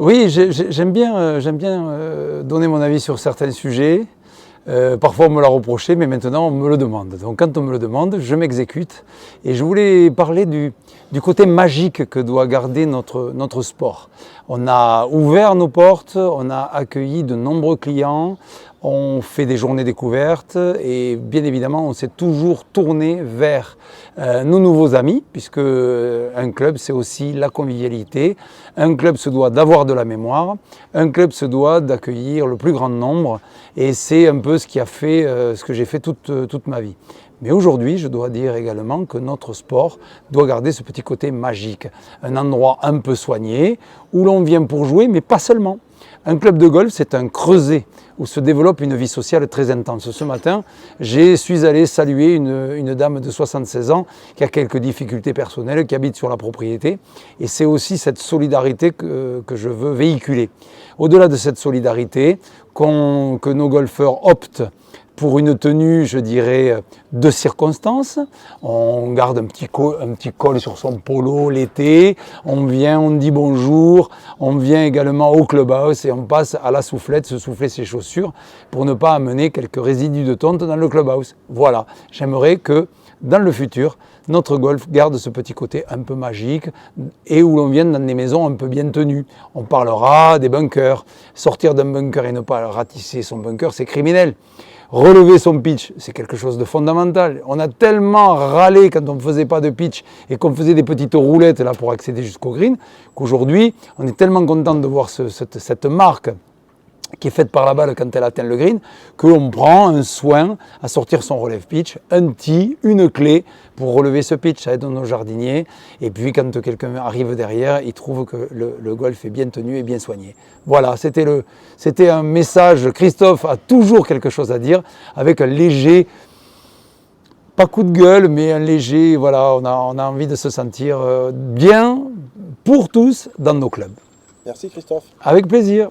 Oui, j'aime bien, donner mon avis sur certains sujets. Parfois on me l'a reproché, mais maintenant on me le demande. Donc quand on me le demande, je m'exécute. Et je voulais parler du côté magique que doit garder notre sport. On a ouvert nos portes, on a accueilli de nombreux clients, on fait des journées découvertes et bien évidemment on s'est toujours tourné vers nos nouveaux amis, puisque un club c'est aussi la convivialité, un club se doit d'avoir de la mémoire, un club se doit d'accueillir le plus grand nombre et c'est un peu ce qui a fait ce que j'ai fait toute ma vie. Mais aujourd'hui, je dois dire également que notre sport doit garder ce petit côté magique. Un endroit un peu soigné, où l'on vient pour jouer, mais pas seulement. Un club de golf, c'est un creuset où se développe une vie sociale très intense. Ce matin, je suis allé saluer une dame de 76 ans qui a quelques difficultés personnelles, qui habite sur la propriété. Et c'est aussi cette solidarité que je veux véhiculer. Au-delà de cette solidarité, que nos golfeurs optent pour une tenue, je dirais, de circonstance. On garde un petit col sur son polo l'été, on vient, on dit bonjour, on vient également au clubhouse et on passe à la soufflette, se souffler ses chaussures pour ne pas amener quelques résidus de tonte dans le clubhouse. Voilà, j'aimerais que dans le futur, notre golf garde ce petit côté un peu magique et où l'on vienne dans des maisons un peu bien tenues. On parlera des bunkers. Sortir d'un bunker et ne pas ratisser son bunker, c'est criminel. Relever son pitch, c'est quelque chose de fondamental. On a tellement râlé quand on ne faisait pas de pitch et qu'on faisait des petites roulettes là pour accéder jusqu'au green, qu'aujourd'hui, on est tellement content de voir cette marque qui est faite par la balle quand elle atteint le green, qu'on prend un soin à sortir son relève pitch, un tee, une clé pour relever ce pitch. Ça aide nos jardiniers. Et puis quand quelqu'un arrive derrière, il trouve que le golf est bien tenu et bien soigné. Voilà, c'était un message. Christophe a toujours quelque chose à dire avec un léger, pas coup de gueule, mais un léger, voilà, on a envie de se sentir bien pour tous dans nos clubs. Merci Christophe. Avec plaisir.